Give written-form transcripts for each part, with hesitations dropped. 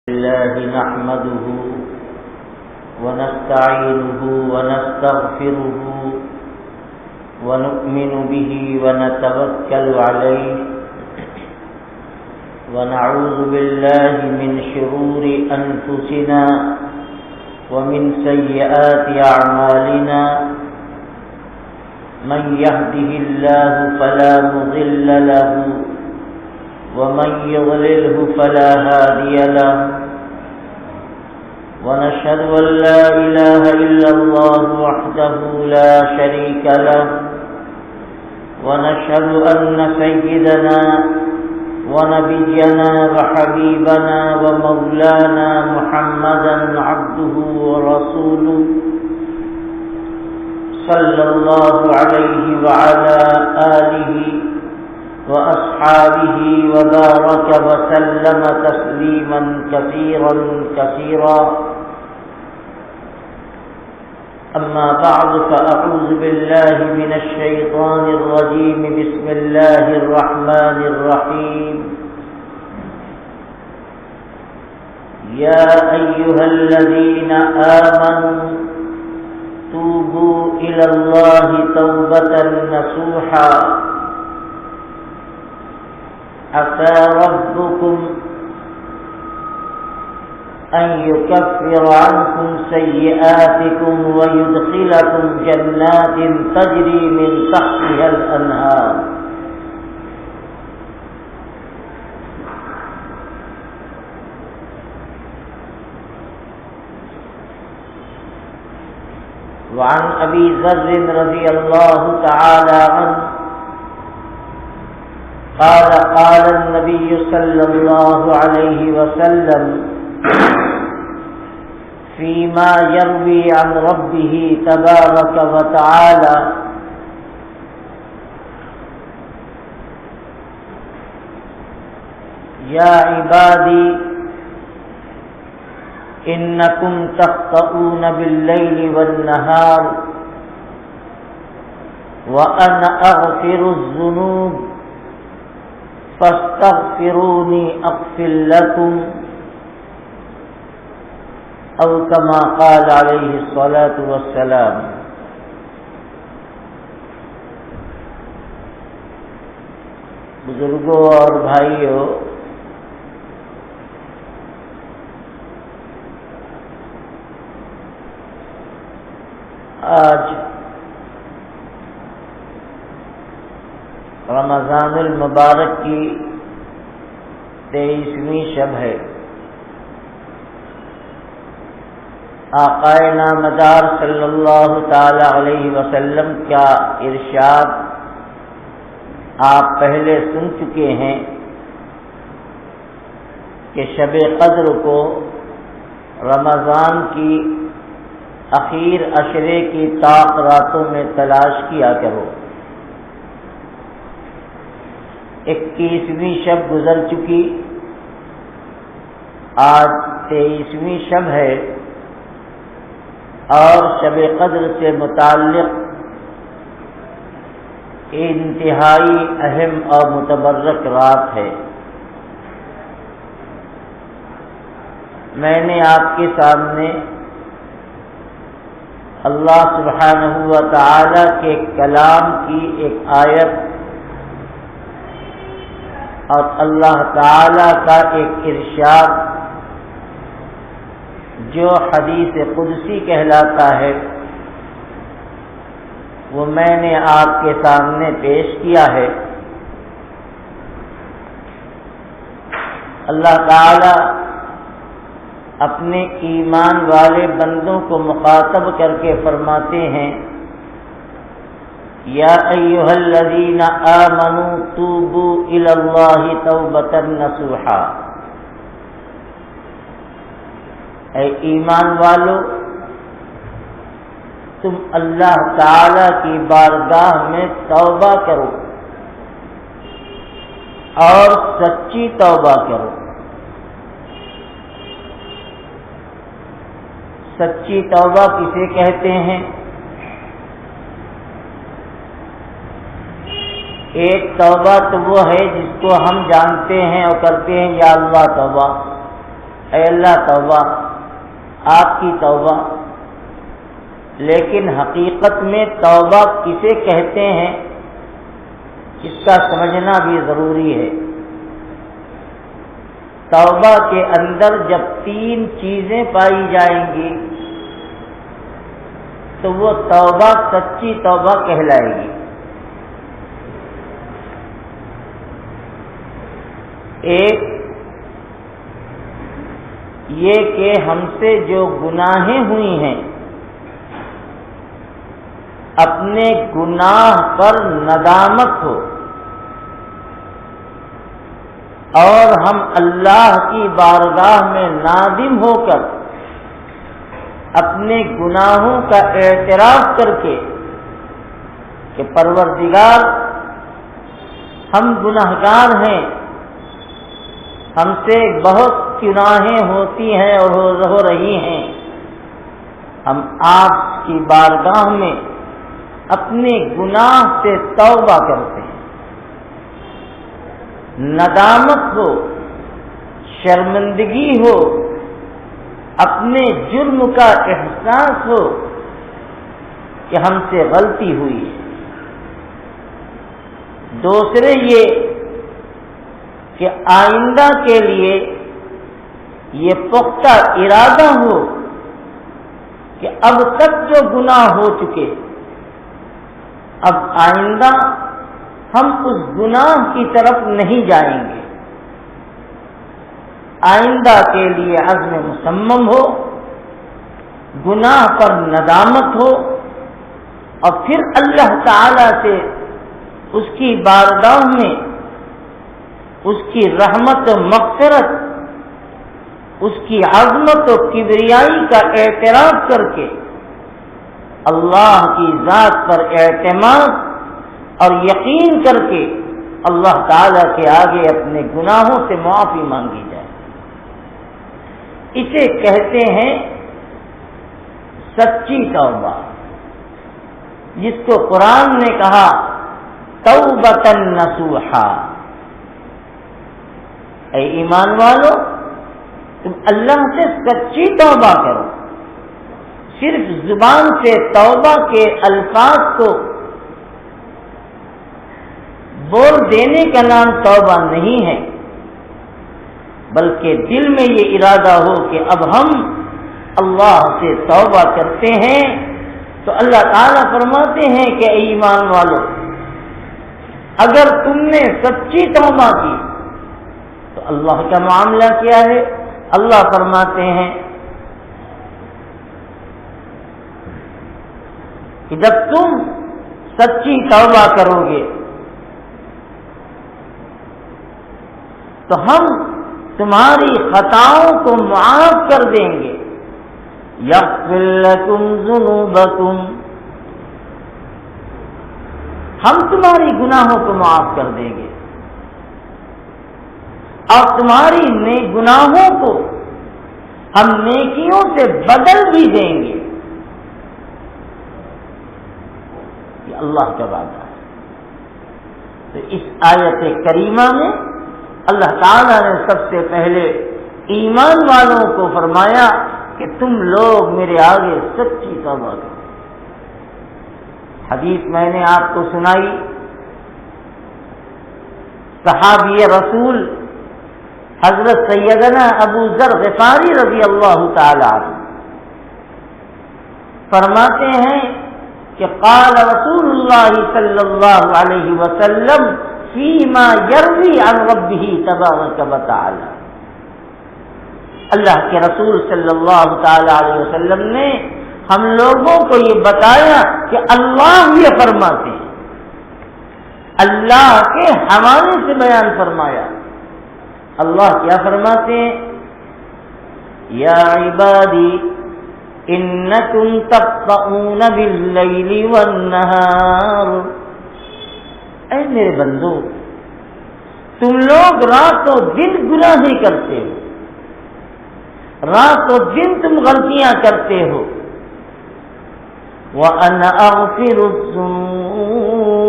الله نحمده ونستعينه ونستغفره ونؤمن به ونتوكل عليه ونعوذ بالله من شرور أنفسنا ومن سيئات أعمالنا من يهده الله فلا مضل له ومن يضلله فلا هادي له ونشهد أن لا إله إلا الله وحده لا شريك له ونشهد أن سيدنا ونبينا وحبيبنا ومولانا محمدا عبده ورسوله صلى الله عليه وعلى آله وأصحابه وبارك وسلم تسليما كثيرا كثيرا أما بعد فأعوذ بالله من الشيطان الرجيم بسم الله الرحمن الرحيم يا أيها الذين آمنوا توبوا إلى الله توبة نصوحا عسى ربكم أن يكفر عنكم سيئاتكم ويدخلكم جنات تجري من تحتها الأنهار وعن أبي ذر رضي الله تعالى عنه قال قال النبي صلى الله عليه وسلم فيما يروي عن ربه تبارك وتعالى يا عبادي إنكم تخطئون بالليل والنهار وأنا أغفر الذنوب فاستغفروني اغفر لكم او كما قال عليه الصلاة والسلام۔ بزرگوں اور بھائیوں، آج رمضان المبارک کی 23ویں شب ہے۔ آقائے نامدار صلی اللہ تعالی علیہ وسلم کا ارشاد آپ پہلے سن چکے ہیں کہ شب قدر کو رمضان کی اخیر عشرے کی طاق راتوں میں تلاش کیا کرو۔ 21ویں شب گزر چکی، آج 23ویں شب ہے اور شب قدر سے متعلق انتہائی اہم اور متبرک رات ہے۔ میں نے آپ کے سامنے اللہ سبحانہ و تعالی کے کلام کی ایک آیت اور اللہ تعالی کا ایک ارشاد جو حدیث قدسی کہلاتا ہے وہ میں نے آپ کے سامنے پیش کیا ہے۔ اللہ تعالی اپنے ایمان والے بندوں کو مخاطب کر کے فرماتے ہیں یا ایھا الذین آمنوا توبوا الی اللہ توبۃ نصوحا، اے ایمان والو تم اللہ تعالی کی بارگاہ میں توبہ کرو اور سچی توبہ کرو۔ سچی توبہ کسے کہتے ہیں؟ ایک توبہ تو وہ ہے جس کو ہم جانتے ہیں اور کرتے ہیں یا اللہ توبہ، اے اللہ توبہ، آپ کی توبہ، لیکن حقیقت میں توبہ کسے کہتے ہیں اس کا سمجھنا بھی ضروری ہے۔ توبہ کے اندر جب 3 چیزیں پائی جائیں گی تو وہ توبہ سچی توبہ کہلائے گی۔ ایک یہ کہ ہم سے جو گناہیں ہوئی ہیں اپنے گناہ پر ندامت ہو اور ہم اللہ کی بارگاہ میں نادم ہو کر اپنے گناہوں کا اعتراف کر کے کہ پروردگار ہم گنہگار ہیں، ہم سے بہت گناہیں ہوتی ہیں اور ہو رہی ہیں، ہم آپ کی بارگاہ میں اپنے گناہ سے توبہ کرتے ہیں، ندامت ہو، شرمندگی ہو، اپنے جرم کا احساس ہو کہ ہم سے غلطی ہوئی ہے۔ دوسرے یہ کہ آئندہ کے لیے یہ پختہ ارادہ ہو کہ اب تک جو گناہ ہو چکے اب آئندہ ہم اس گناہ کی طرف نہیں جائیں گے، آئندہ کے لیے عزم مصمم ہو، گناہ پر ندامت ہو، اور پھر اللہ تعالی سے اس کی بارگاہ میں اس کی رحمت و مغفرت، اس کی عظمت و کبریائی کا اعتراف کر کے اللہ کی ذات پر اعتماد اور یقین کر کے اللہ تعالی کے آگے اپنے گناہوں سے معافی مانگی جائے۔ اسے کہتے ہیں سچی توبہ، جس کو قرآن نے کہا توبۃ نصوحا۔ اے ایمان والو، تم اللہ سے سچی توبہ کرو۔ صرف زبان سے توبہ کے الفاظ کو بول دینے کا نام توبہ نہیں ہے، بلکہ دل میں یہ ارادہ ہو کہ اب ہم اللہ سے توبہ کرتے ہیں، تو اللہ تعالیٰ فرماتے ہیں کہ اے ایمان والو، اگر تم نے سچی توبہ کی تو اللہ کا معاملہ کیا ہے؟ اللہ فرماتے ہیں کہ جب تم سچی توبہ کرو گے تو ہم تمہاری خطاؤں کو معاف کر دیں گے۔ یغفر لکم ذنوبکم، ہم تمہاری گناہوں کو معاف کر دیں گے اور تمہاری گناہوں کو ہم نیکیوں سے بدل بھی دیں گے۔ یہ اللہ کا وعدہ ہے۔ تو اس آیت کریمہ میں اللہ تعالیٰ نے سب سے پہلے ایمان والوں کو فرمایا کہ تم لوگ میرے آگے سچی توبہ کرو۔ حدیث میں نے آپ کو سنائی، صحابی رسول حضرت سیدنا ابو ذر غفاری رضی اللہ تعالی عنہ فرماتے ہیں کہ قال رسول اللہ صلی اللہ علیہ وسلم فیما یروی عن ربہ تبارک و تعالی، اللہ کے رسول صلی اللہ تعالی علیہ وسلم نے ہم لوگوں کو یہ بتایا کہ اللہ یہ فرماتے ہیں، اللہ کے حوالے سے بیان فرمایا۔ اللہ کیا فرماتے ہیں؟ یا عبادی انکم تخطئون باللیل والنہار، اے میرے بندو، تم لوگ رات و دن گناہیں کرتے ہو، رات و دن تم غلطیاں کرتے ہو۔ وَأَنَا أَغْفِرُ الذُّنُوبَ،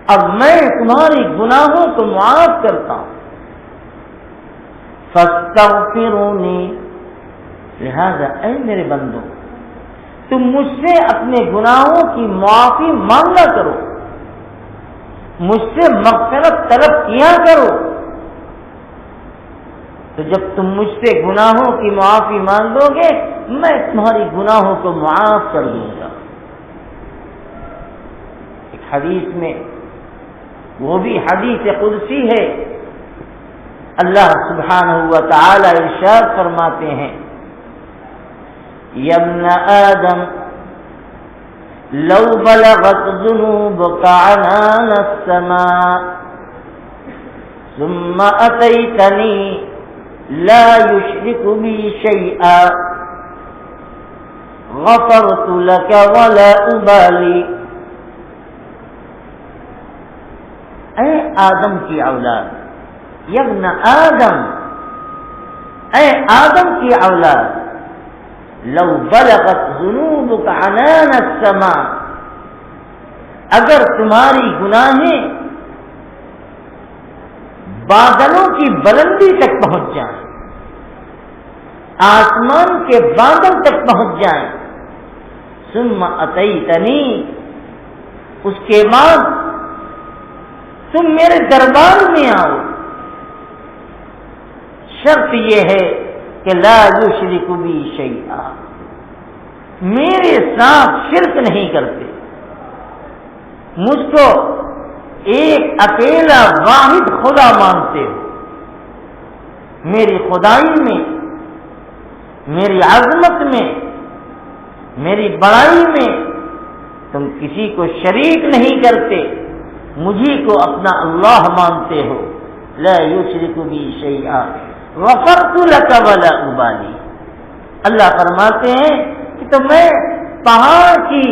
اب میں تمہاری گناہوں کو معاف کرتا ہوں۔ فاستغفرونی، لہذا اے میرے بندو تم مجھ سے اپنے گناہوں کی معافی مانگا کرو، مجھ سے مغفرت طلب کیا کرو، تو جب تم مجھ سے گناہوں کی معافی مانگو گے میں تمہاری گناہوں کو معاف کر دوں گا۔ ایک حدیث میں، وہ بھی حدیث قدسی ہے، اللہ سبحانہ و تعالی ارشاد فرماتے ہیں یا ابن آدم لو بلغت ذنوبك عنان السماء ثم أتيتني لا يشرك بي شيئا غفرت لك ولا أبالي۔ اے آدم کی اولاد، یا ابن آدم، اے آدم کی اولاد، لو بلغت ذنوبك عنان السماء، اگر تمہاری گناہیں بادلوں کی بلندی تک پہنچ جائیں، آسمان کے بادل تک پہنچ جائیں، ثم اتیتنی، اس کے بعد تم میرے دربار میں آؤ، شرط یہ ہے کہ لا یشرک بی شیئا، میرے ساتھ شرک نہیں کرتے، مجھ کو ایک اکیلا واحد خدا مانتے ہو، میری خدائی میں، میری عظمت میں، میری بڑائی میں تم کسی کو شریک نہیں کرتے، مجھی کو اپنا اللہ مانتے ہو، لا یشرک بی شیئا غفرت لک ولا ابالی۔ اللہ فرماتے ہیں کہ تو میں پہاڑ کی،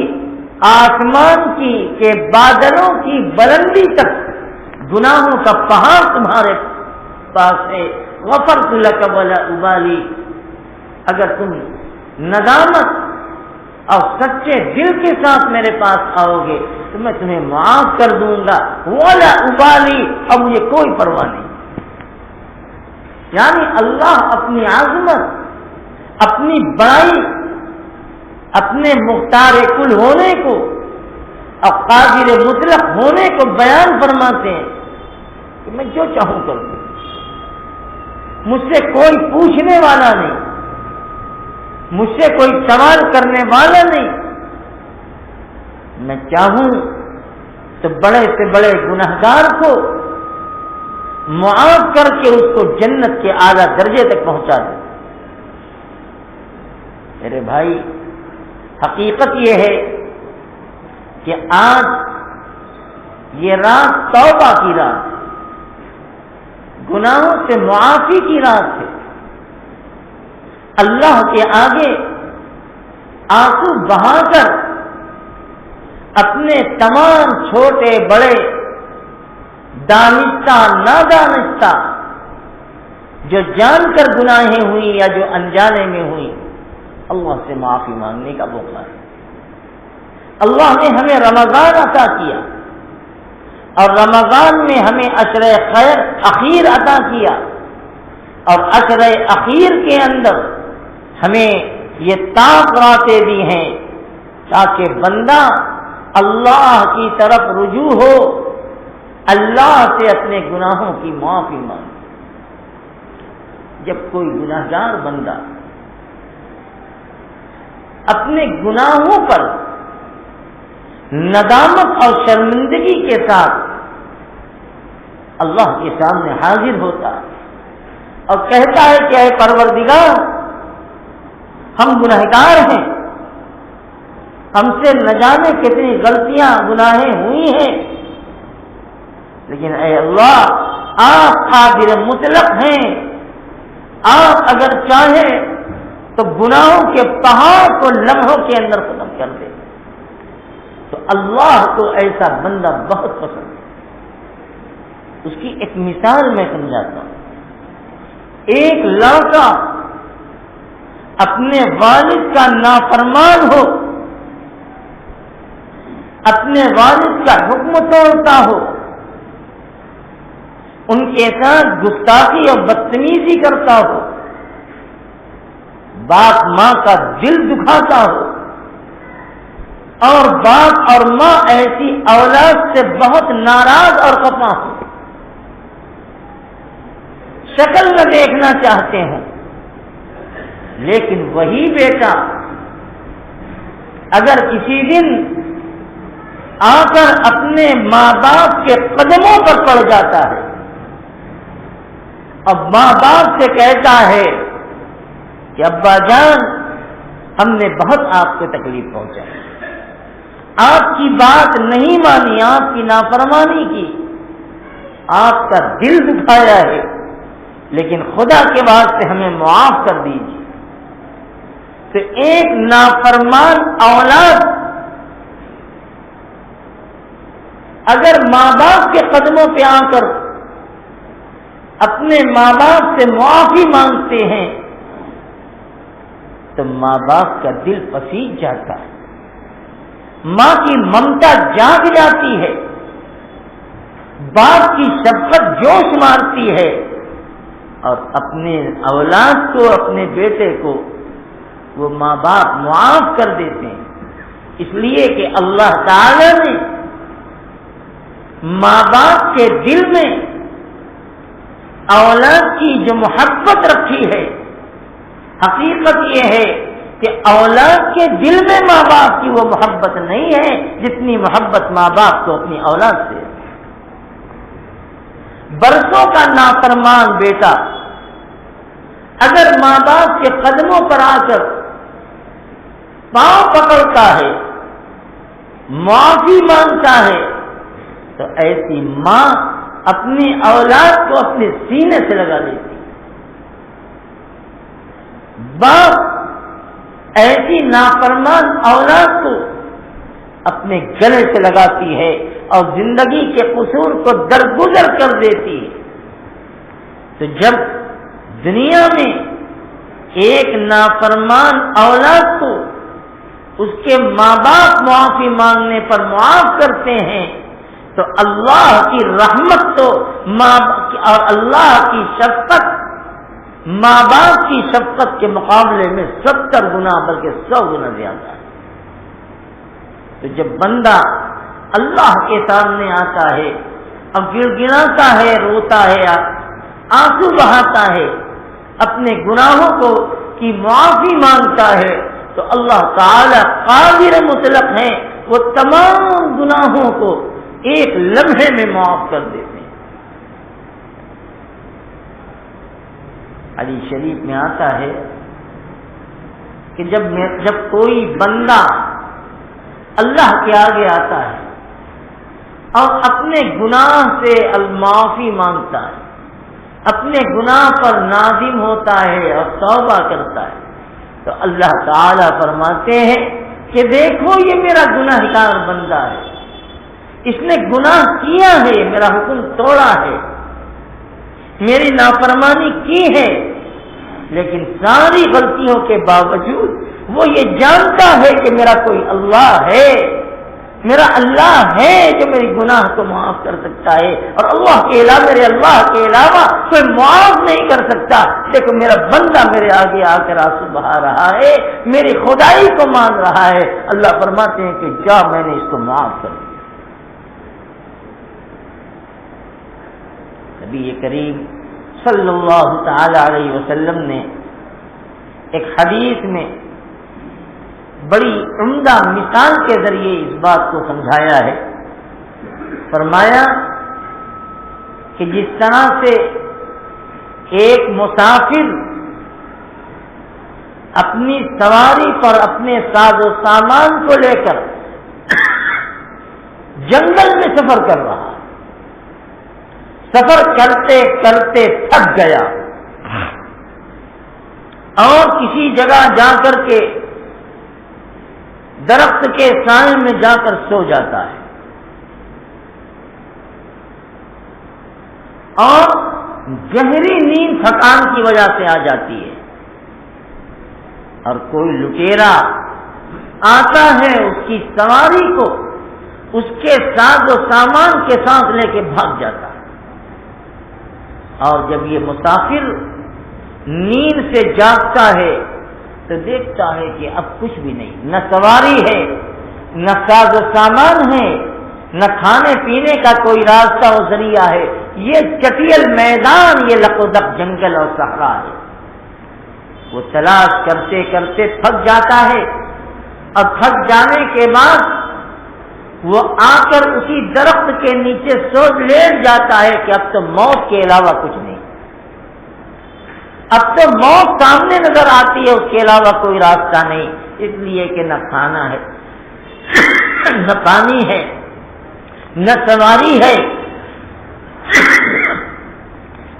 آسمان کی کہ بادلوں کی بلندی تک گناہوں کا پہاڑ تمہارے پاس ہے، غفرت لک ولا ابالی، اگر تم ندامت اور سچے دل کے ساتھ میرے پاس آؤ گے تو میں تمہیں معاف کر دوں گا، ولا ابالی، اب مجھے کوئی پرواہ نہیں۔ یعنی اللہ اپنی عظمت، اپنی بڑائی، اپنے مختار کل ہونے کو اور قادر مطلق ہونے کو بیان فرماتے ہیں کہ میں جو چاہوں کر دوں، مجھ سے کوئی پوچھنے والا نہیں، مجھ سے کوئی سوال کرنے والا نہیں، میں چاہوں تو بڑے سے بڑے گنہگار کو معاف کر کے اس کو جنت کے اعلیٰ درجے تک پہنچا دوں۔ میرے بھائی، حقیقت یہ ہے کہ آج یہ رات توبہ کی رات ہے، گناہوں سے معافی کی رات ہے، اللہ کے آگے آنسو بہا کر اپنے تمام چھوٹے بڑے، دانستہ نادانستہ، جو جان کر گناہیں ہوئی یا جو انجانے میں ہوئی، اللہ سے معافی مانگنے کا موقع ہے۔ اللہ نے ہمیں رمضان عطا کیا اور رمضان میں ہمیں عشر خیر اخیر عطا کیا، اور عشر اخیر کے اندر ہمیں یہ طاقتیں دی ہیں تاکہ بندہ اللہ کی طرف رجوع ہو، اللہ سے اپنے گناہوں کی معافی مانگے۔ جب کوئی گناہگار بندہ اپنے گناہوں پر ندامت اور شرمندگی کے ساتھ اللہ کے سامنے حاضر ہوتا اور کہتا ہے کہ اے پروردگار، ہم گنہگار ہیں، ہم سے نہ جانے کتنی غلطیاں گناہیں ہوئی ہیں، لیکن اے اللہ آپ قادر مطلق ہیں، آپ اگر چاہیں تو گناہوں کے پہاڑ کو لمحوں کے اندر ختم کر دیں، تو اللہ کو ایسا بندہ بہت پسند ہے۔ اس کی ایک مثال میں سمجھاتا ہوں۔ ایک لڑکا اپنے والد کا نافرمان ہو، اپنے والد کا حکم توڑتا ہو، ان کے ساتھ گستاخی اور بدتمیزی کرتا ہو، باپ ماں کا دل دکھاتا ہو، اور باپ اور ماں ایسی اولاد سے بہت ناراض اور خفا ہو، شکل نہ دیکھنا چاہتے ہیں، لیکن وہی بیٹا اگر کسی دن آ کر اپنے ماں باپ کے قدموں پر پڑ جاتا ہے اور ماں باپ سے کہتا ہے کہ ابا جان ہم نے بہت آپ کو تکلیف پہنچائی، آپ کی بات نہیں مانی، آپ کی نافرمانی کی، آپ کا دل دکھایا ہے، لیکن خدا کے واسطے ہمیں معاف کر دیجیے۔ تو ایک نافرمان اولاد اگر ماں باپ کے قدموں پہ آ کر اپنے ماں باپ سے معافی مانگتے ہیں تو ماں باپ کا دل پسیج جاتا ہے، ماں کی ممتا جاگ جاتی ہے، باپ کی شفقت جوش مارتی ہے، اور اپنے اولاد کو، اپنے بیٹے کو وہ ماں باپ معاف کر دیتے ہیں، اس لیے کہ اللہ تعالی نے ماں باپ کے دل میں اولاد کی جو محبت رکھی ہے، حقیقت یہ ہے کہ اولاد کے دل میں ماں باپ کی وہ محبت نہیں ہے جتنی محبت ماں باپ کو اپنی اولاد سے۔ برسوں کا نافرمان بیٹا اگر ماں باپ کے قدموں پر آ کر پاؤں پکڑتا ہے، معافی مانگتا ہے، تو ایسی ماں اپنی اولاد کو اپنے سینے سے لگا لیتی، باپ ایسی نافرمان اولاد کو اپنے گلے سے لگاتی ہے اور زندگی کے قصور کو درگزر کر دیتی ہے۔ تو جب دنیا میں ایک نافرمان اولاد کو اس کے ماں باپ معافی مانگنے پر معاف کرتے ہیں تو اللہ کی رحمت تو اور اللہ کی شفقت ماں باپ کی شفقت کے مقابلے میں 70 گنا بلکہ 100 گنا زیادہ ہے۔ تو جب بندہ اللہ کے سامنے آتا ہے، اب گڑ گڑاتا ہے، روتا ہے، آنسو بہاتا ہے، اپنے گناہوں کو کی معافی مانگتا ہے، تو اللہ تعالی قادر مطلق ہیں، وہ تمام گناہوں کو ایک لمحے میں معاف کر دیتے ہیں۔ حدیث شریف میں آتا ہے کہ جب کوئی بندہ اللہ کے آگے آتا ہے اور اپنے گناہ سے معافی مانگتا ہے، اپنے گناہ پر نادم ہوتا ہے اور توبہ کرتا ہے، تو اللہ تعالیٰ فرماتے ہیں کہ دیکھو یہ میرا گناہگار بندہ ہے، اس نے گناہ کیا ہے، میرا حکم توڑا ہے، میری نافرمانی کی ہے، لیکن ساری غلطیوں کے باوجود وہ یہ جانتا ہے کہ میرا کوئی اللہ ہے، میرا اللہ ہے جو میری گناہ کو معاف کر سکتا ہے، اور اللہ کے علاوہ، میرے اللہ کے علاوہ کوئی معاف نہیں کر سکتا۔ دیکھو میرا بندہ میرے آگے آ کر آنسو بہا رہا ہے، میری خدائی کو مان رہا ہے۔ اللہ فرماتے ہیں کہ جا، میں نے اس کو معاف کر دیا۔ نبی کریم صلی اللہ تعالی علیہ وسلم نے ایک حدیث میں بڑی عمدہ مثال کے ذریعے اس بات کو سمجھایا ہے۔ فرمایا کہ جس طرح سے ایک مسافر اپنی سواری پر اپنے ساز و سامان کو لے کر جنگل میں سفر کر رہا، سفر کرتے کرتے تھک گیا اور کسی جگہ جا کر کے درخت کے سائے میں جا کر سو جاتا ہے، اور گہری نیند تھکان کی وجہ سے آ جاتی ہے، اور کوئی لٹیرا آتا ہے، اس کی سواری کو اس کے ساز و سامان کے ساتھ لے کے بھاگ جاتا ہے۔ اور جب یہ مسافر نیند سے جاگتا ہے تو دیکھتا ہے کہ اب کچھ بھی نہیں، نہ سواری ہے، نہ ساز و سامان ہے، نہ کھانے پینے کا کوئی راستہ و ذریعہ ہے، یہ چٹیل میدان، یہ لقودق جنگل اور صحرا ہے۔ وہ تلاش کرتے کرتے تھک جاتا ہے، اور تھک جانے کے بعد وہ آ کر اسی درخت کے نیچے سو لیٹ جاتا ہے کہ اب تو موت کے علاوہ کچھ نہیں، اب تو موت سامنے نظر آتی ہے، اس کے علاوہ کوئی راستہ نہیں، اس لیے کہ نہ کھانا ہے، نہ پانی ہے، نہ سواری ہے،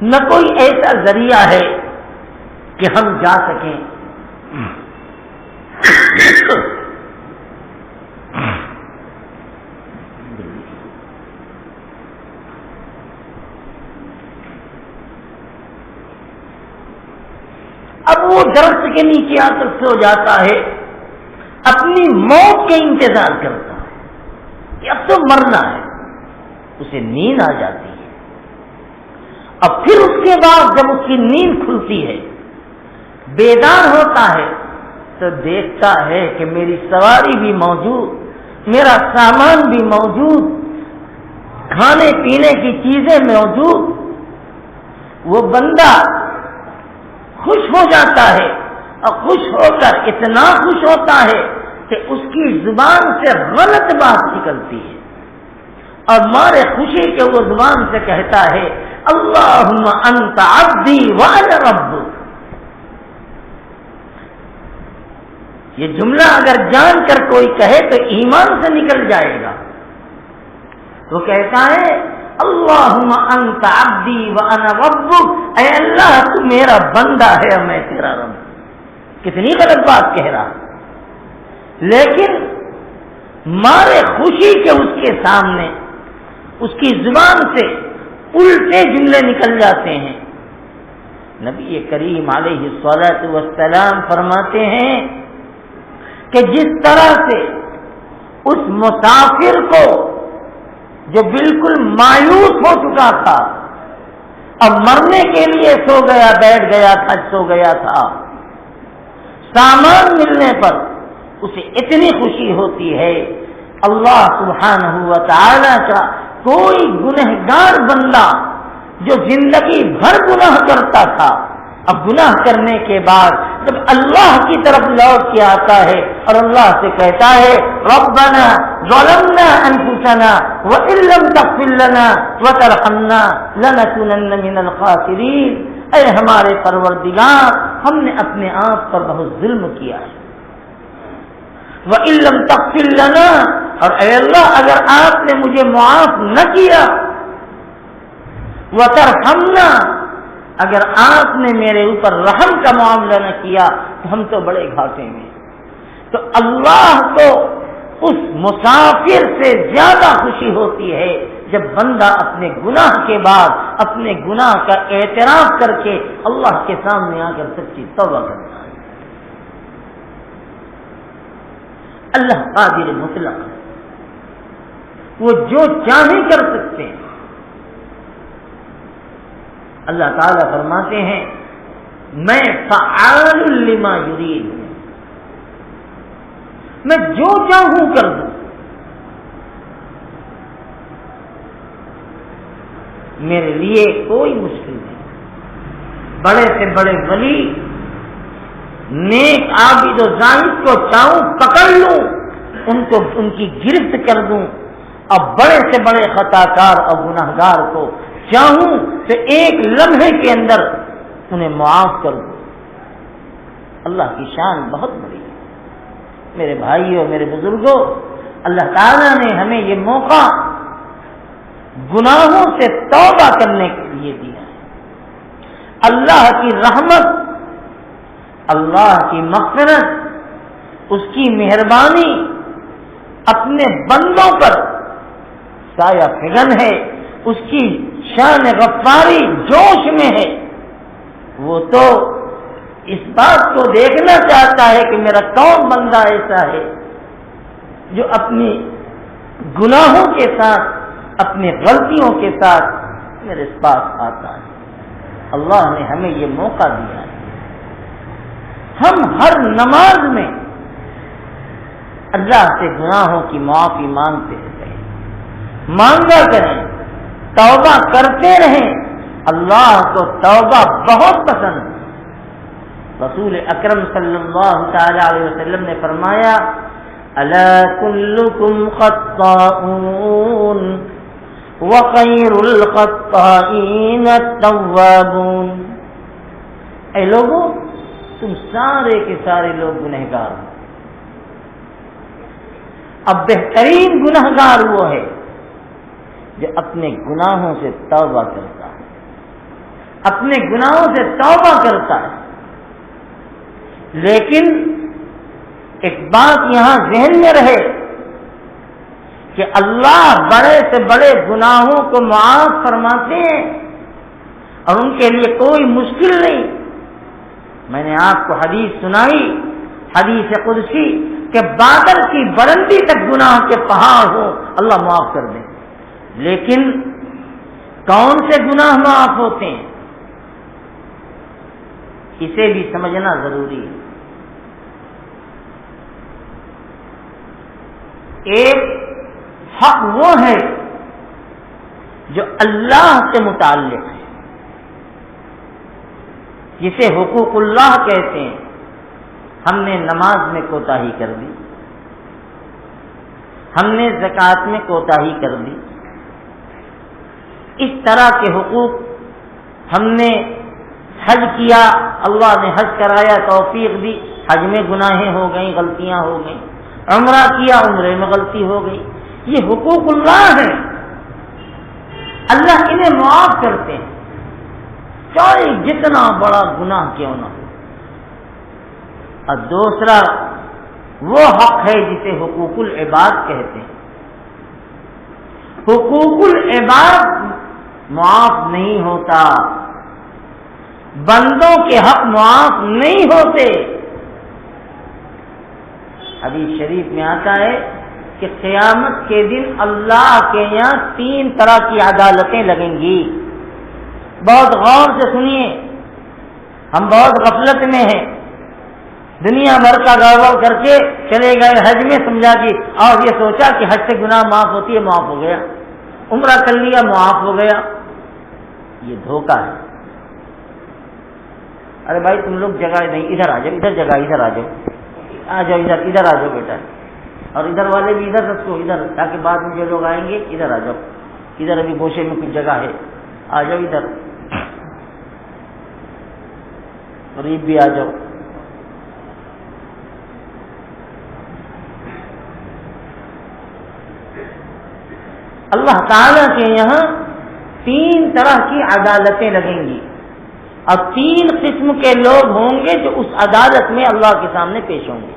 نہ کوئی ایسا ذریعہ ہے کہ ہم جا سکیں۔ اب وہ درخت کے نیچے آ کر سو جاتا ہے، اپنی موت کے انتظار کرتا ہے کہ اب تو مرنا ہے، اسے نیند آ جاتی ہے۔ اب پھر اس کے بعد جب اس کی نیند کھلتی ہے، بیدار ہوتا ہے، تو دیکھتا ہے کہ میری سواری بھی موجود، میرا سامان بھی موجود، کھانے پینے کی چیزیں موجود۔ وہ بندہ خوش ہو جاتا ہے، اور خوش ہو کر اتنا خوش ہوتا ہے کہ اس کی زبان سے غلط بات نکلتی ہے، اور مارے خوشی کے وہ زبان سے کہتا ہے اللہم انت عبدی وانا ربک۔ یہ جملہ اگر جان کر کوئی کہے تو ایمان سے نکل جائے گا۔ وہ کہتا ہے اللہم انت عبدی وانا ربک، اے اللہ تو میرا بندہ ہے اور میں تیرا رب۔ کتنی غلط بات کہہ رہا، لیکن مارے خوشی کے اس کے سامنے اس کی زبان سے الٹے جملے نکل جاتے ہیں۔ نبی کریم علیہ الصلوۃ والسلام فرماتے ہیں کہ جس طرح سے اس مسافر کو جو بالکل مایوس ہو چکا تھا، اب مرنے کے لیے سو گیا، بیٹھ گیا تھا، سو گیا تھا، سامان ملنے پر اسے اتنی خوشی ہوتی ہے، اللہ سبحانہ و تعالی کا کوئی گنہگار بندہ جو زندگی بھر گناہ کرتا تھا، اب گناہ کرنے کے بعد جب اللہ کی طرف لوٹ کے آتا ہے اور اللہ سے کہتا ہے ربنا ظلمنا انفسنا وان لم تغفر لنا وترحمنا لنكونن من الخاسرین، اے ہمارے پروردگار ہم نے اپنے آپ پر بہت ظلم کیا ہے، وان لم تغفر لنا، اور اے اللہ اگر آپ نے مجھے معاف نہ کیا، وترحمنا، اگر آپ نے میرے اوپر رحم کا معاملہ نہ کیا تو ہم تو بڑے گھاٹے میں۔ تو اللہ کو اس مسافر سے زیادہ خوشی ہوتی ہے جب بندہ اپنے گناہ کے بعد اپنے گناہ کا اعتراف کر کے اللہ کے سامنے آ کر سچی توبہ کرتا ہے۔ اللہ قادر مطلق، وہ جو چاہے کر سکتے ہیں۔ اللہ تعالیٰ فرماتے ہیں میں فعال لما یرید ہوں، میں جو چاہوں کر دوں، میرے لیے کوئی مشکل نہیں۔ بڑے سے بڑے ولی، نیک عابد و زاہد کو چاہوں پکڑ لوں، ان کی گرفت کر دوں، اور بڑے سے بڑے خطا کار اور گناہگار کو چاہوں تو ایک لمحے کے اندر انہیں معاف کر دوں۔ اللہ کی شان بہت بڑی ہے میرے بھائیوں، میرے بزرگوں۔ اللہ تعالیٰ نے ہمیں یہ موقع گناہوں سے توبہ کرنے کے لیے دیا ہے۔ اللہ کی رحمت، اللہ کی مغفرت، اس کی مہربانی اپنے بندوں پر سایہ فگن ہے، اس کی شان غفاری جوش میں ہے۔ وہ تو اس بات کو دیکھنا چاہتا ہے کہ میرا کون بندہ ایسا ہے جو اپنی گناہوں کے ساتھ، اپنی غلطیوں کے ساتھ میرے پاس آتا ہے۔ اللہ نے ہمیں یہ موقع دیا ہے، ہم ہر نماز میں اللہ سے گناہوں کی معافی مانگتے رہیں، مانگا کریں، توبہ کرتے رہیں۔ اللہ کو توبہ بہت پسند ہے۔ رسول اکرم صلی اللہ تعالی علیہ وسلم نے فرمایا الا کلکم خطاؤون وخیر الخطائین التوابون، اے لوگوں تم سارے کے سارے لوگ گنہگار ہو، اب بہترین گنہگار وہ ہے جو اپنے گناہوں سے توبہ کرتا ہے، اپنے گناہوں سے توبہ کرتا ہے۔ لیکن ایک بات یہاں ذہن میں رہے کہ اللہ بڑے سے بڑے گناہوں کو معاف فرماتے ہیں اور ان کے لیے کوئی مشکل نہیں۔ میں نے آپ کو حدیث سنائی، حدیث قدسی کہ بادل کی بلندی تک گناہ کے پہاڑ ہو اللہ معاف کر دے، لیکن کون سے گناہ معاف ہوتے ہیں اسے بھی سمجھنا ضروری ہے۔ ایک حق وہ ہے جو اللہ سے متعلق ہے، جسے حقوق اللہ کہتے ہیں۔ ہم نے نماز میں کوتاہی کر دی، ہم نے زکوٰۃ میں کوتاہی کر دی، اس طرح کے حقوق، ہم نے حج کیا، اللہ نے حج کرایا، توفیق دی، حج میں گناہیں ہو گئیں، غلطیاں ہو گئیں، عمرہ کیا، عمرے میں غلطی ہو گئی، یہ حقوق اللہ ہیں، اللہ انہیں معاف کرتے ہیں چاہے جتنا بڑا گناہ کیوں نہ ہو۔ اور دوسرا وہ حق ہے جسے حقوق العباد کہتے ہیں۔ حقوق العباد معاف نہیں ہوتا، بندوں کے حق معاف نہیں ہوتے۔ حدیث شریف میں آتا ہے کہ قیامت کے دن اللہ کے یہاں 3 طرح کی عدالتیں لگیں گی۔ بہت غور سے سنیے، ہم بہت غفلت میں ہیں، دنیا بھر کا گڑبڑ کر کے چلے گئے حج میں، سمجھا کہ اور یہ سوچا کہ حج سے گناہ معاف ہوتی ہے، معاف ہو گیا، عمرہ کر لیا، معاف ہو گیا، یہ دھوکہ ہے۔ ارے بھائی تم لوگ جگہ نہیں، ادھر آ جاؤ، ادھر جگہ، ادھر آ جاؤ، آ جاؤ، ادھر آ جاؤ بیٹا، اور ادھر والے بھی ادھر رکھو، ادھر، تاکہ بعد میں جو لوگ آئیں گے ادھر آ جاؤ، ادھر ابھی گوشے میں کچھ جگہ ہے، آ جاؤ ادھر، قریب بھی آ جاؤ۔ اللہ تعالیٰ کے یہاں 3 طرح کی عدالتیں لگیں گی، اور 3 قسم کے لوگ ہوں گے جو اس عدالت میں اللہ کے سامنے پیش ہوں گے۔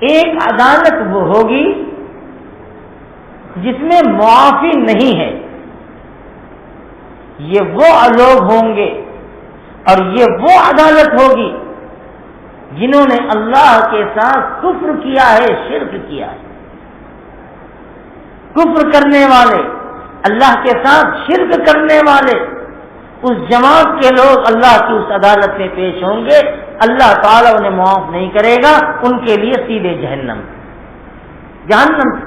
ایک عدالت وہ ہوگی جس میں معافی نہیں ہے، یہ وہ لوگ ہوں گے، اور یہ وہ عدالت ہوگی جنہوں نے اللہ کے ساتھ کفر کیا ہے، شرک کیا ہے۔ کفر کرنے والے، اللہ کے ساتھ شرک کرنے والے، اس جماعت کے لوگ اللہ کی اس عدالت میں پیش ہوں گے، اللہ تعالیٰ انہیں معاف نہیں کرے گا، ان کے لیے سیدھے جہنم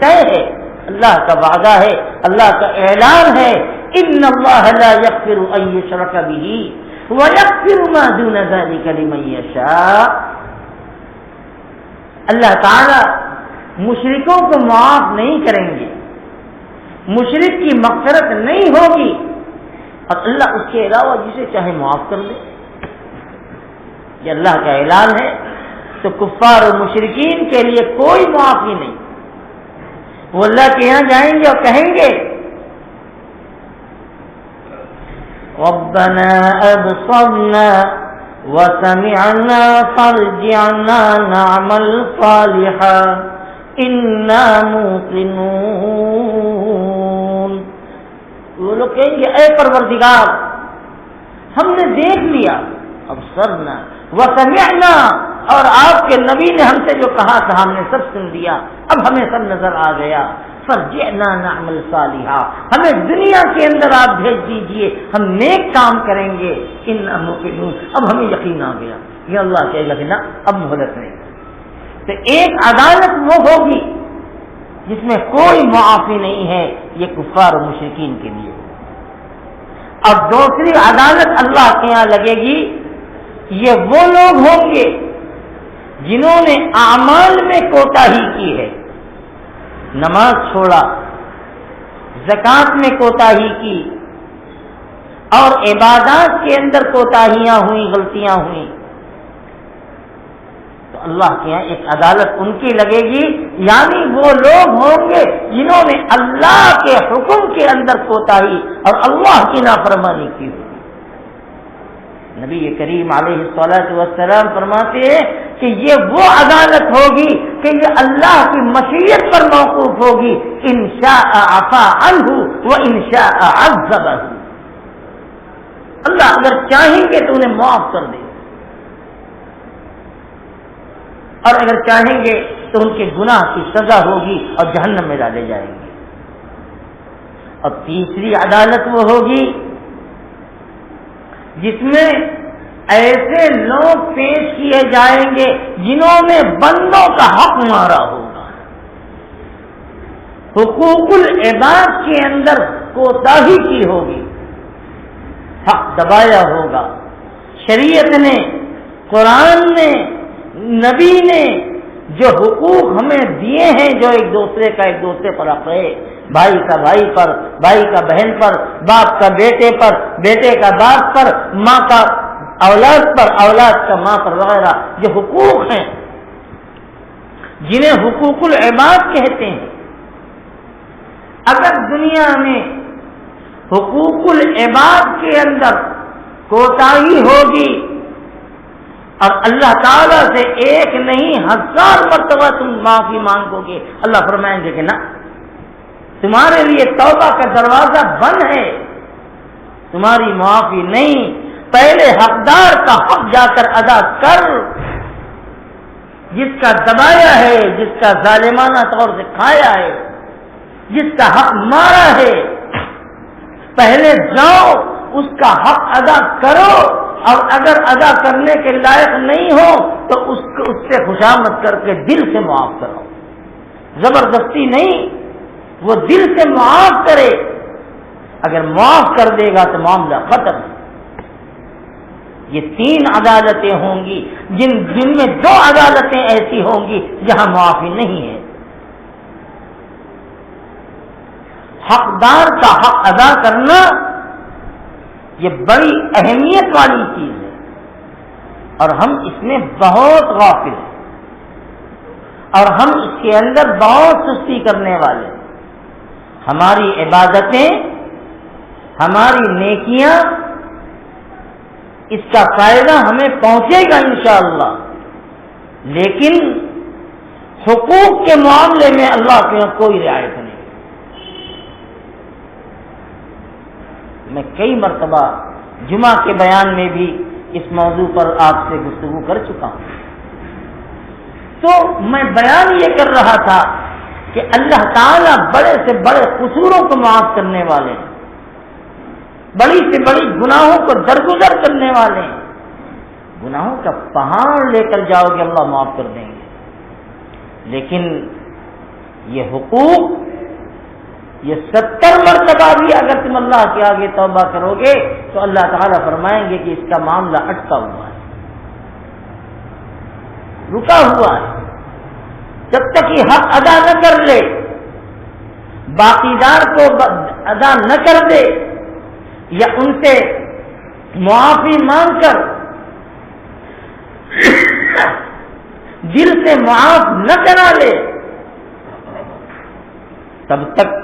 طے ہے، اللہ کا وعدہ ہے، اللہ کا اعلان ہے، ان اللہ لا یغفر ان یشرک بہ ویغفر ما دون ذلک لمن یشاء۔ اللہ تعالیٰ مشرکوں کو معاف نہیں کریں گے، مشرک کی مغفرت نہیں ہوگی، اور اللہ اس کے علاوہ جسے چاہے معاف کر دے، یہ اللہ کا اعلان ہے۔ تو کفار اور مشرکین کے لیے کوئی معافی نہیں، وہ اللہ کے یہاں جائیں گے اور کہیں گے ربنا ابصرنا وسمعنا فارجعنا نعمل صالحا انا موقنون۔ وہ لوگ کہیں گے اے پروردگار ہم نے دیکھ لیا، ابصرنا وسمعنا، اور آپ کے نبی نے ہم سے جو کہا تھا ہم نے سب سن لیا، اب ہمیں سب نظر آ گیا، فرجعنا نعمل صالحا، ہمیں دنیا کے اندر آپ بھیج دیجئے، ہم نیک کام کریں گے، انا موقنون، اب ہمیں یقین آ گیا، یہ اللہ کہے گا کہ نہ اب مہلت نہیں۔ تو ایک عدالت وہ ہوگی جس میں کوئی معافی نہیں ہے، یہ کفار و مشرکین کے لیے۔ اور دوسری عدالت اللہ کے یہاں لگے گی، یہ وہ لوگ ہوں گے جنہوں نے اعمال میں کوتاہی کی ہے، نماز چھوڑا، زکوٰۃ میں کوتاہی کی، اور عبادات کے اندر کوتاہیاں ہوئیں، غلطیاں ہوئیں، تو اللہ کے یہاں ایک عدالت ان کی لگے گی، یعنی وہ لوگ ہوں گے جنہوں نے اللہ کے حکم کے اندر کوتاہی اور اللہ کی نافرمانی کی ہوئی۔ نبی کریم علیہ الصلوۃ والسلام فرماتے ہیں کہ یہ وہ عدالت ہوگی کہ یہ اللہ کی مشیت پر موقوف ہوگی، ان شاء عفا عنہ و ان شاء عذبہ، اللہ اگر چاہیں گے تو انہیں معاف کر دیں، اور اگر چاہیں گے تو ان کے گناہ کی سزا ہوگی اور جہنم میں ڈالے جائیں گے۔ اور تیسری عدالت وہ ہوگی جس میں ایسے لوگ پیش کیے جائیں گے جنہوں نے بندوں کا حق مارا ہوگا، حقوق العباد کے اندر کوتاہی کی ہوگی، حق دبایا ہوگا۔ شریعت نے، قرآن نے، نبی نے جو حقوق ہمیں دیے ہیں، جو ایک دوسرے پر حق ہے، بھائی کا بھائی پر، بھائی کا بہن پر، باپ کا بیٹے پر، بیٹے کا باپ پر، ماں کا اولاد پر، اولاد کا ماں پر، وغیرہ جو حقوق ہیں جنہیں حقوق العباد کہتے ہیں، اگر دنیا میں حقوق العباد کے اندر کوتاہی ہوگی اور اللہ تعالیٰ سے ایک نہیں 1000 مرتبہ تم معافی مانگو گے، اللہ فرمائیں گے کہ نہ، تمہارے لیے توبہ کا دروازہ بند ہے، تمہاری معافی نہیں، پہلے حقدار کا حق جا کر ادا کر، جس کا دبایا ہے، جس کا ظالمانہ طور سے کھایا ہے، جس کا حق مارا ہے، پہلے جاؤ اس کا حق ادا کرو، اور اگر ادا کرنے کے لائق نہیں ہو تو اس سے خوشامد کر کے دل سے معاف کرو، زبردستی نہیں، وہ دل سے معاف کرے، اگر معاف کر دے گا تو معاملہ ختم۔ یہ 3 عدالتیں ہوں گی، جن میں 2 عدالتیں ایسی ہوں گی جہاں معافی نہیں ہے۔ حقدار کا حق ادا کرنا یہ بڑی اہمیت والی چیز ہے، اور ہم اس میں بہت غافل ہیں، اور ہم اس کے اندر بہت سستی کرنے والے ہیں۔ ہماری عبادتیں، ہماری نیکیاں، اس کا فائدہ ہمیں پہنچے گا انشاءاللہ، لیکن حقوق کے معاملے میں اللہ کے یہاں کوئی رعایت نہیں۔ میں کئی مرتبہ جمعہ کے بیان میں بھی اس موضوع پر آپ سے گفتگو کر چکا ہوں، تو میں بیان یہ کر رہا تھا کہ اللہ تعالیٰ بڑے سے بڑے قصوروں کو معاف کرنے والے ہیں، بڑی سے بڑی گناہوں کو درگزر کرنے والے ہیں، گناہوں کا پہاڑ لے کر جاؤ گے اللہ معاف کر دیں گے، لیکن یہ حقوق، یہ 70 مرتبہ بھی اگر تم اللہ کے آگے توبہ کرو گے تو اللہ تعالیٰ فرمائیں گے کہ اس کا معاملہ اٹکا ہوا ہے، رکا ہوا ہے، جب تک یہ حق ادا نہ کر لے، باقیدار کو ادا نہ کر دے، یا ان سے معافی مانگ کر دل سے معاف نہ کرا لے، تب تک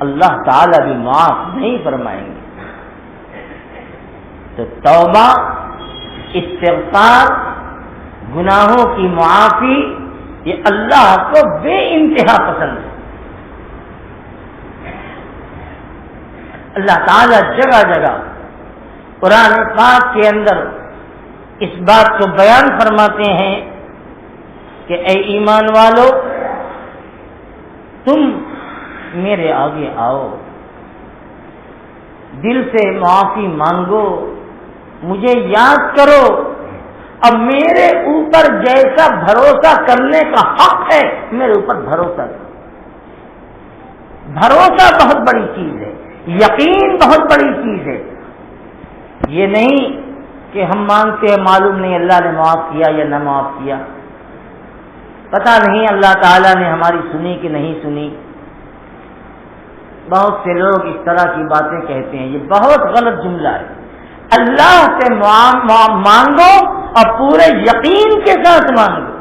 اللہ تعالیٰ بھی معاف نہیں فرمائیں گے۔ تو توبہ، استغفار، گناہوں کی معافی، یہ اللہ کو بے انتہا پسند ہے۔ اللہ تعالیٰ جگہ جگہ قرآن پاک کے اندر اس بات کو بیان فرماتے ہیں کہ اے ایمان والو، تم میرے آگے آؤ، دل سے معافی مانگو، مجھے یاد کرو، اب میرے اوپر جیسا بھروسہ کرنے کا حق ہے میرے اوپر بھروسہ کرو۔ بھروسہ بہت بڑی چیز ہے، یقین بہت بڑی چیز ہے۔ یہ نہیں کہ ہم مانگتے ہیں معلوم نہیں اللہ نے معاف کیا یا نہ معاف کیا، پتہ نہیں اللہ تعالیٰ نے ہماری سنی کہ نہیں سنی۔ بہت سے لوگ اس طرح کی باتیں کہتے ہیں، یہ بہت غلط جملہ ہے۔ اللہ سے مانگو اور پورے یقین کے ساتھ مانگو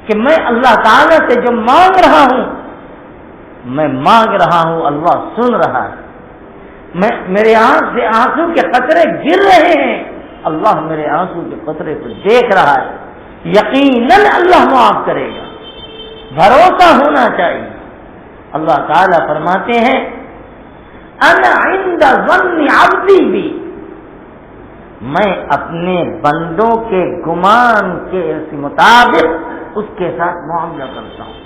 کہ میں اللہ تعالیٰ سے جو مانگ رہا ہوں، میں مانگ رہا ہوں، اللہ سن رہا ہے۔ میرے آنکھ سے آنسو کے قطرے گر رہے ہیں، اللہ میرے آنسو کے قطرے کو دیکھ رہا ہے، یقیناً اللہ معاف کرے گا، بھروسہ ہونا چاہیے۔ اللہ تعالیٰ فرماتے ہیں انا عند ظن عبدی بی، میں اپنے بندوں کے گمان کے مطابق اس کے ساتھ معاملہ کرتا ہوں۔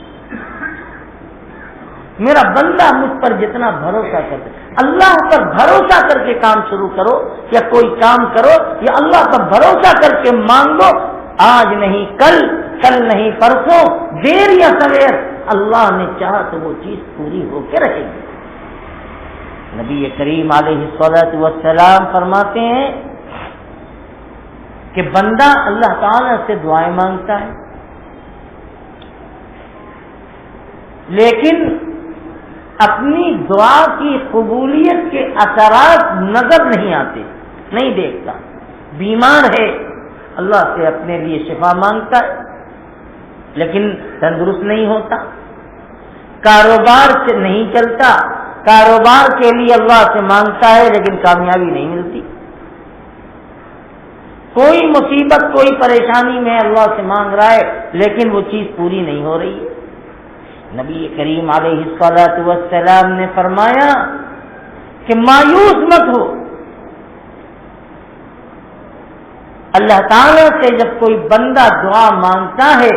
میرا بندہ مجھ پر جتنا بھروسہ کرتا ہے، اللہ پر بھروسہ کر کے کام شروع کرو یا کوئی کام کرو، یا اللہ پر بھروسہ کر کے مانگو، آج نہیں کل، کل نہیں پرسوں، دیر یا سویر اللہ نے چاہا تو وہ چیز پوری ہو کے رہے گی۔ نبی کریم علیہ الصلوۃ والسلام فرماتے ہیں کہ بندہ اللہ تعالیٰ سے دعائیں مانگتا ہے، لیکن اپنی دعا کی قبولیت کے اثرات نظر نہیں آتے، نہیں دیکھتا۔ بیمار ہے، اللہ سے اپنے لیے شفا مانگتا ہے لیکن تندرست نہیں ہوتا۔ کاروبار سے نہیں چلتا، کاروبار کے لیے اللہ سے مانگتا ہے لیکن کامیابی نہیں ملتی۔ کوئی مصیبت، کوئی پریشانی میں اللہ سے مانگ رہا ہے لیکن وہ چیز پوری نہیں ہو رہی ہے۔ نبی کریم علیہ الصلوۃ والسلام نے فرمایا کہ مایوس مت ہو، اللہ تعالیٰ سے جب کوئی بندہ دعا مانگتا ہے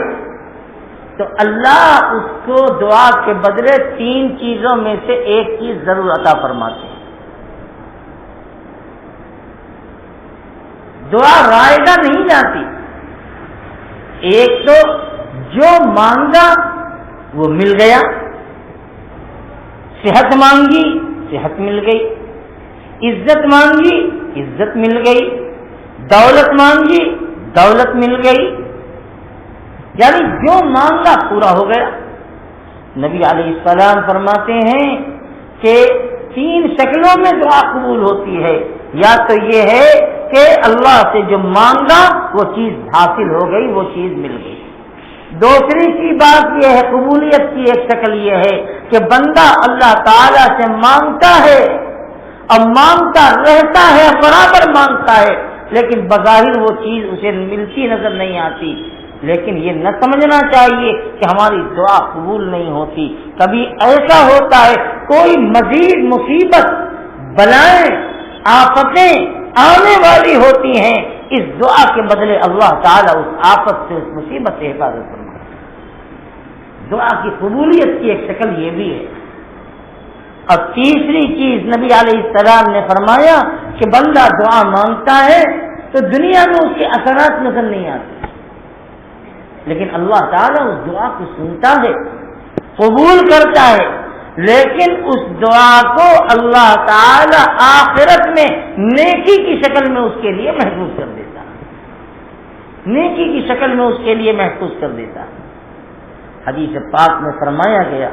تو اللہ اس کو دعا کے بدلے 3 چیزوں میں سے ایک چیز ضرور عطا فرماتے ہیں۔ دعا رائے گا نہیں جاتی، ایک تو جو مانگا وہ مل گیا، صحت مانگی صحت مل گئی، عزت مانگی عزت مل گئی، دولت مانگی دولت مل گئی، یعنی جو مانگا پورا ہو گیا۔ نبی علیہ السلام فرماتے ہیں کہ 3 شکلوں میں دعا قبول ہوتی ہے، یا تو یہ ہے کہ اللہ سے جو مانگا وہ چیز حاصل ہو گئی، وہ چیز مل گئی۔ دوسری کی بات یہ ہے، قبولیت کی ایک شکل یہ ہے کہ بندہ اللہ تعالیٰ سے مانگتا ہے اور مانگتا رہتا ہے، برابر مانگتا ہے، لیکن بظاہر وہ چیز اسے ملتی نظر نہیں آتی۔ لیکن یہ نہ سمجھنا چاہیے کہ ہماری دعا قبول نہیں ہوتی۔ کبھی ایسا ہوتا ہے کوئی مزید مصیبت، بلائیں، آفتیں آنے والی ہوتی ہیں، اس دعا کے بدلے اللہ تعالیٰ اس آفت سے، اس مصیبت سے حفاظت فرماتا ہے۔ دعا کی قبولیت کی ایک شکل یہ بھی ہے۔ اور تیسری چیز نبی علیہ السلام نے فرمایا کہ بندہ دعا مانگتا ہے تو دنیا میں اس کے اثرات نظر نہیں آتے، لیکن اللہ تعالیٰ اس دعا کو سنتا ہے، قبول کرتا ہے، لیکن اس دعا کو اللہ تعالیٰ آخرت میں نیکی کی شکل میں اس کے لیے محفوظ کر دیتا ہے، نیکی کی شکل میں اس کے لیے محفوظ کر دیتا ہے۔ حدیث پاک میں فرمایا گیا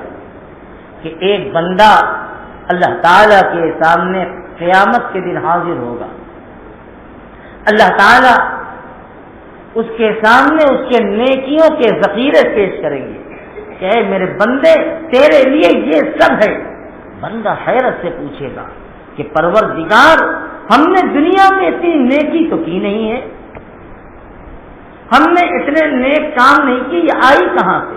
کہ ایک بندہ اللہ تعالیٰ کے سامنے قیامت کے دن حاضر ہوگا، اللہ تعالیٰ اس کے سامنے اس کے نیکیوں کے ذخیرے پیش کریں گے کہ اے میرے بندے تیرے لیے یہ سب ہے۔ بندہ حیرت سے پوچھے گا کہ پروردگار، ہم نے دنیا میں اتنی نیکی تو کی نہیں ہے، ہم نے اتنے نیک کام نہیں کی، یہ آئی کہاں سے؟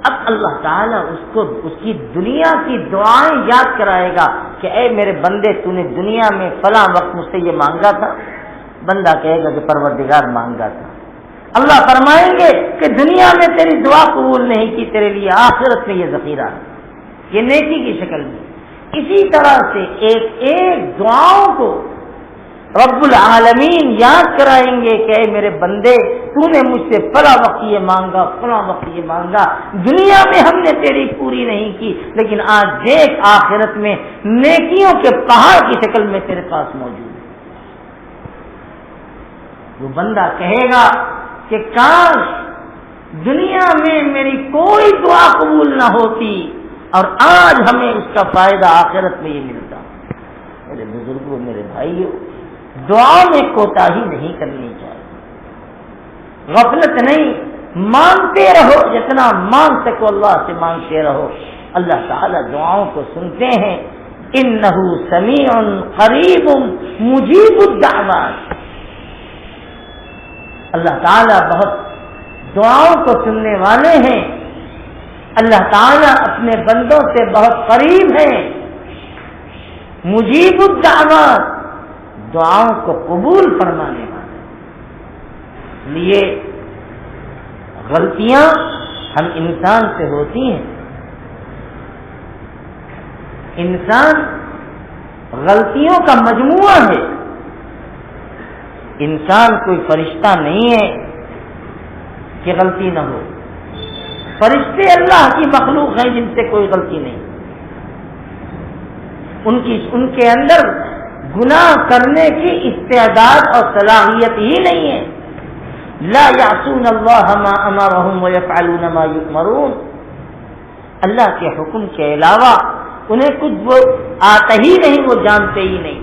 اب اللہ تعالیٰ اس کو اس کی دنیا کی دعائیں یاد کرائے گا کہ اے میرے بندے تو نے دنیا میں فلاں وقت مجھ سے یہ مانگا تھا۔ بندہ کہے گا کہ پروردگار مانگا تھا۔ اللہ فرمائیں گے کہ دنیا میں تیری دعا قبول نہیں کی، تیرے لیے آخرت میں یہ ذخیرہ ہے، یہ نیکی کی شکل میں۔ اسی طرح سے ایک ایک دعاؤں کو رب العالمین یاد کرائیں گے کہ اے میرے بندے، تو نے مجھ سے فلاں وقت یہ مانگا، فلاں وقت یہ مانگا، دنیا میں ہم نے تیری پوری نہیں کی، لیکن آج دیکھ آخرت میں نیکیوں کے پہاڑ کی شکل میں تیرے پاس موجود ہے۔ وہ بندہ کہے گا کہ کاش دنیا میں میری کوئی دعا قبول نہ ہوتی اور آج ہمیں اس کا فائدہ آخرت میں یہ ملتا۔ میرے بزرگوں، میرے بھائیوں، دعا میں کوتاہی نہیں کرنی چاہیے، غفلت نہیں، مانگتے رہو، جتنا مانگ سکو اللہ سے مانگتے رہو۔ اللہ تعالیٰ دعاؤں کو سنتے ہیں، انہ سمیع قریب مجیب الدعوات۔ اللہ تعالیٰ بہت دعاؤں کو سننے والے ہیں، اللہ تعالیٰ اپنے بندوں سے بہت قریب ہیں، مجیب الدعوات، دعاؤں کو قبول فرمانے والے۔ اس لیے غلطیاں ہم انسان سے ہوتی ہیں، انسان غلطیوں کا مجموعہ ہے، انسان کوئی فرشتہ نہیں ہے کہ غلطی نہ ہو۔ فرشتے اللہ کی مخلوق ہیں جن سے کوئی غلطی نہیں، ان کے اندر گناہ کرنے کی استعداد اور صلاحیت ہی نہیں ہے۔ لا یعصون اللہ ما امرهم ویفعلون ما یؤمرون، اللہ کے حکم کے علاوہ انہیں کچھ وہ آتا ہی نہیں، وہ جانتے ہی نہیں۔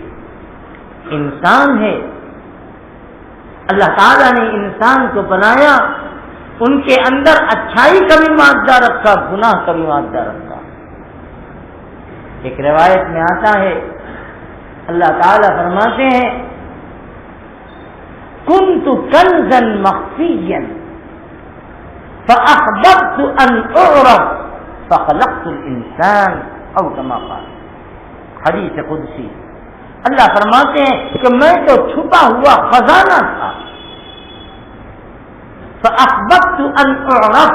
انسان ہے، اللہ تعالیٰ نے انسان کو بنایا، ان کے اندر اچھائی کا بھی مادہ رکھا، گناہ کا بھی مادہ رکھا۔ ایک روایت میں آتا ہے، اللہ تعالیٰ فرماتے ہیں کنت کنزا مخفیا فاحببت ان اعرف فخلقت الانسان او کما قال، حدیث قدسی۔ اللہ فرماتے ہیں کہ میں تو چھپا ہوا خزانہ تھا، فاحببت ان اعرف،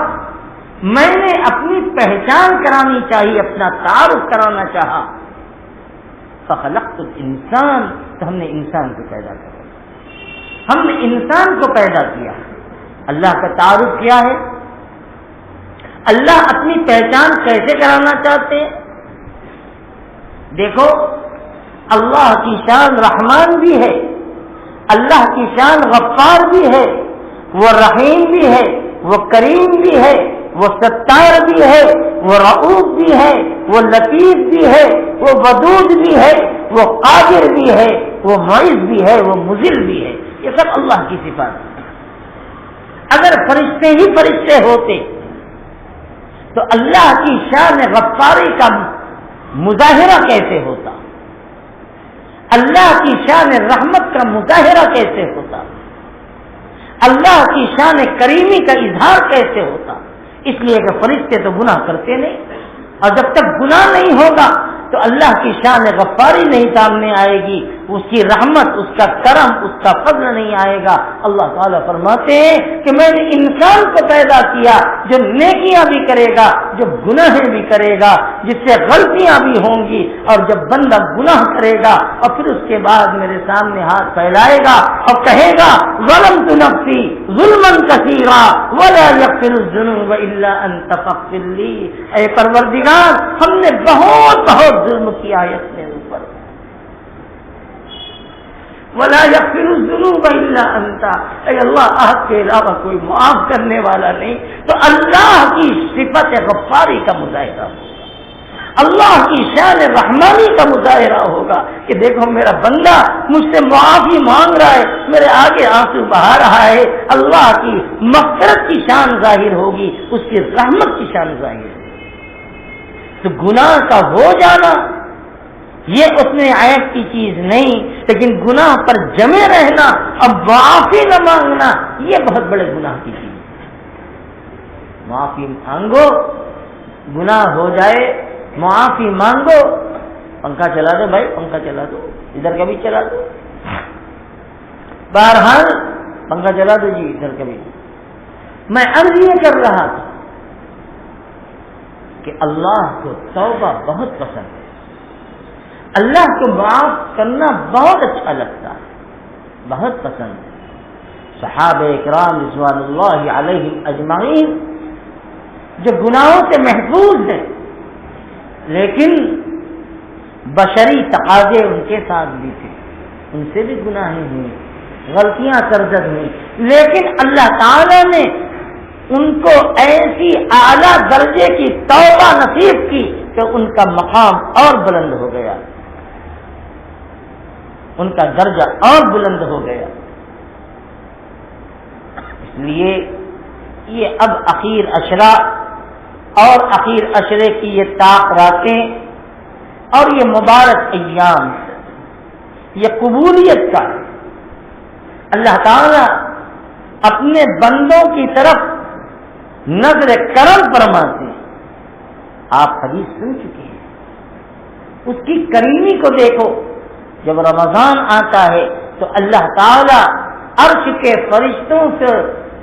میں نے اپنی پہچان کرانی چاہیے، اپنا تعارف کرانا چاہا، فخلقت الانسان، تو ہم نے انسان کو پیدا کیا، ہم نے انسان کو پیدا کیا۔ اللہ کا تعارف کیا ہے؟ اللہ اپنی پہچان کیسے کرانا چاہتے ہیں؟ دیکھو، اللہ کی شان رحمان بھی ہے، اللہ کی شان غفار بھی ہے، وہ رحیم بھی ہے، وہ کریم بھی ہے، وہ ستار بھی ہے، وہ رؤوف بھی ہے، وہ لطیف بھی ہے، وہ ودود بھی ہے، وہ قادر بھی ہے، وہ معز بھی ہے، وہ مذل بھی ہے۔ یہ سب اللہ کی صفات ہے۔ اگر فرشتے ہی فرشتے ہوتے تو اللہ کی شان غفاری کا مظاہرہ کیسے ہوتا؟ اللہ کی شان رحمت کا مظاہرہ کیسے ہوتا؟ اللہ کی شان کریمی کا اظہار کیسے ہوتا؟ اس لیے کہ فرشتے تو گناہ کرتے نہیں، اور جب تک گناہ نہیں ہوگا تو اللہ کی شان غفاری نہیں سامنے آئے گی، اس کی رحمت، اس کا کرم، اس کا فضل نہیں آئے گا۔ اللہ تعالیٰ فرماتے ہیں کہ میں نے انسان کو پیدا کیا جو نیکیاں بھی کرے گا، جو گناہیں بھی کرے گا، جس سے غلطیاں بھی ہوں گی، اور جب بندہ گناہ کرے گا اور پھر اس کے بعد میرے سامنے ہاتھ پھیلائے گا اور کہے گا ظلمت نفسی ظلما کثیرا ولا یغفر الذنوب الا انت فاغفر لی، اے پروردگار ہم نے بہت ظلم کیا ہے اپنے اوپر، ولا یغفر الذنوب الا انت، اے اللہ آپ کے علاوہ کوئی معاف کرنے والا نہیں۔ تو اللہ کی صفت غفاری کا مظاہرہ ہوگا، اللہ کی شان رحمانی کا مظاہرہ ہوگا کہ دیکھو میرا بندہ مجھ سے معافی مانگ رہا ہے، میرے آگے آنسو بہا رہا ہے، اللہ کی مغفرت کی شان ظاہر ہوگی، اس کی رحمت کی شان ظاہر ہوگی۔ تو گناہ کا ہو جانا یہ اس میں عیب کی چیز نہیں، لیکن گناہ پر جمے رہنا اور معافی نہ مانگنا یہ بہت بڑے گناہ کی چیز ہے۔ معافی مانگو، گناہ ہو جائے معافی مانگو۔ پنکھا چلا دو بھائی، پنکھا چلا دو، ادھر کا بھی چلا دو، بہرحال پنکھا چلا دو جی، ادھر کا بھی میں عرض یہ کر رہا تھا کہ اللہ کو توبہ بہت پسند ہے، اللہ کو معاف کرنا بہت اچھا لگتا ہے، بہت پسند ہے۔ صحابہ اکرام رضوان اللہ علیہم اجمعین جو گناہوں سے محفوظ ہیں، لیکن بشری تقاضے ان کے ساتھ بھی تھے، ان سے بھی گناہیں ہوئی، غلطیاں سرزد ہوئی، لیکن اللہ تعالی نے ان کو ایسی اعلیٰ درجے کی توبہ نصیب کی کہ ان کا مقام اور بلند ہو گیا، ان کا درجہ اور بلند ہو گیا۔ اس لیے یہ اب اخیر عشرہ اور اخیر عشرے کی یہ طاق راتیں اور یہ مبارک ایام یہ قبولیت کا ہے۔ اللہ تعالی اپنے بندوں کی طرف نظر کرم فرماتے ہیں۔ آپ حدیث سن چکے ہیں، اس کی کریمی کو دیکھو۔ جب رمضان آتا ہے تو اللہ تعالی عرش کے فرشتوں سے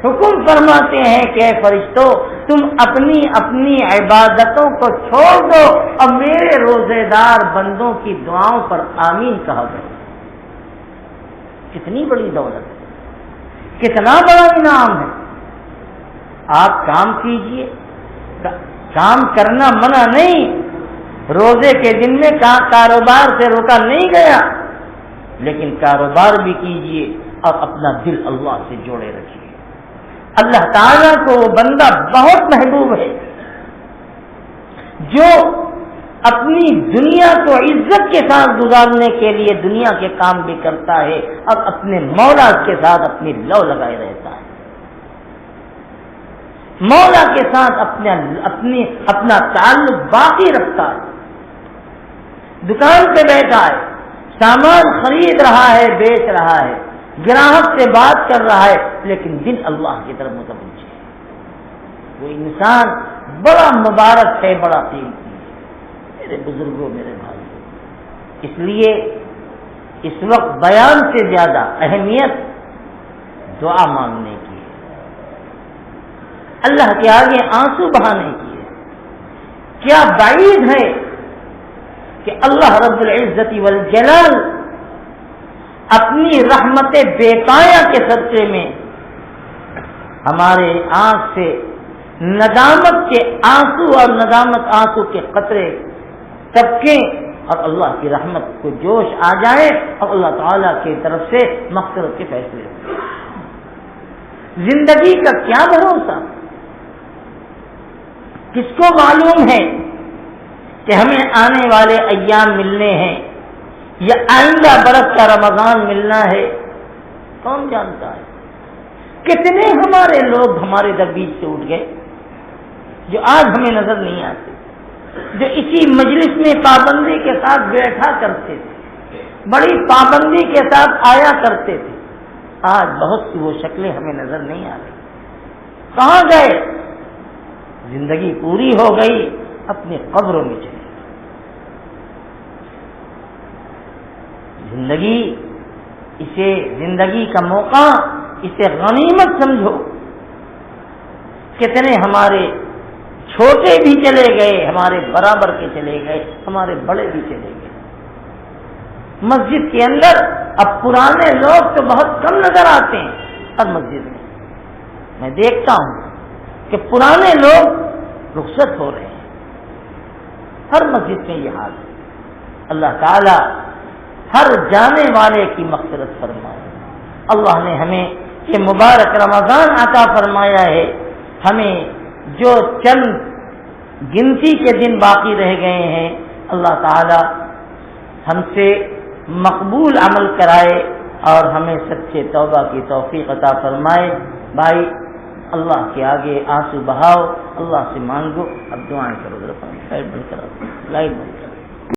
حکم فرماتے ہیں کہ اے فرشتوں، تم اپنی اپنی عبادتوں کو چھوڑ دو اور میرے روزے دار بندوں کی دعاؤں پر آمین کہا کرو۔ کتنی بڑی دولت ہے، کتنا بڑا انعام ہے۔ آپ کام کیجئے، کام کرنا منع نہیں، روزے کے دن میں کاروبار سے روکا نہیں گیا، لیکن کاروبار بھی کیجئے اور اپنا دل اللہ سے جوڑے رکھیے۔ اللہ تعالیٰ کو وہ بندہ بہت محبوب ہے جو اپنی دنیا کو عزت کے ساتھ گزارنے کے لیے دنیا کے کام بھی کرتا ہے اور اپنے مولا کے ساتھ اپنی لو لگائے رہتا ہے، مولا کے ساتھ اپنا تعلق باقی رکھتا ہے۔ دکان پہ بیٹھا ہے، سامان خرید رہا ہے، بیچ رہا ہے، گراہک سے بات کر رہا ہے، لیکن دل اللہ کی طرف متوجہ ہے۔ وہ انسان بڑا مبارک ہے، بڑا قیمتی ہے۔ میرے بزرگوں، میرے بھائیوں، اس لیے اس وقت بیان سے زیادہ اہمیت دعا مانگنے کی ہے، اللہ کے آگے آنسو بہانے کی ہے۔ کیا بعید ہے کہ اللہ رب العزت والجلال اپنی رحمت بے پایا کے صدقے میں ہمارے آنکھ سے ندامت کے آنسو اور ندامت آنسو کے قطرے ٹپکیں اور اللہ کی رحمت کو جوش آ جائے اور اللہ تعالیٰ کی طرف سے مغفرت کے فیصلے ہوں۔ زندگی کا کیا بھروسہ، کس کو معلوم ہے کہ ہمیں آنے والے ایام ملنے ہیں یا آئندہ برس کا رمضان ملنا ہے؟ کون جانتا ہے؟ کتنے ہمارے لوگ ہمارے دربیچ سے اٹھ گئے جو آج ہمیں نظر نہیں آتے، جو اسی مجلس میں پابندی کے ساتھ بیٹھا کرتے تھے، بڑی پابندی کے ساتھ آیا کرتے تھے، آج بہت سی وہ شکلیں ہمیں نظر نہیں آ رہی۔ کہاں گئے؟ زندگی پوری ہو گئی، اپنی قبروں میں چلے۔ اسے زندگی کا موقع، اسے غنیمت سمجھو۔ کتنے ہمارے چھوٹے بھی چلے گئے، ہمارے برابر کے چلے گئے، ہمارے بڑے بھی چلے گئے۔ مسجد کے اندر اب پرانے لوگ تو بہت کم نظر آتے ہیں، ہر مسجد میں دیکھتا ہوں کہ پرانے لوگ رخصت ہو رہے ہیں، ہر مسجد میں یہ حال ہے۔ اللہ تعالی ہر جانے والے کی مغفرت فرمائے۔ اللہ نے ہمیں یہ مبارک رمضان عطا فرمایا ہے، ہمیں جو چند گنتی کے دن باقی رہ گئے ہیں، اللہ تعالی ہم سے مقبول عمل کرائے اور ہمیں سچے توبہ کی توفیق عطا فرمائے۔ بھائی، اللہ کے آگے آنسو بہاؤ، اللہ سے مانگو، اب دعائیں کرو، لائٹ بند کرو، لائٹ بند کرو۔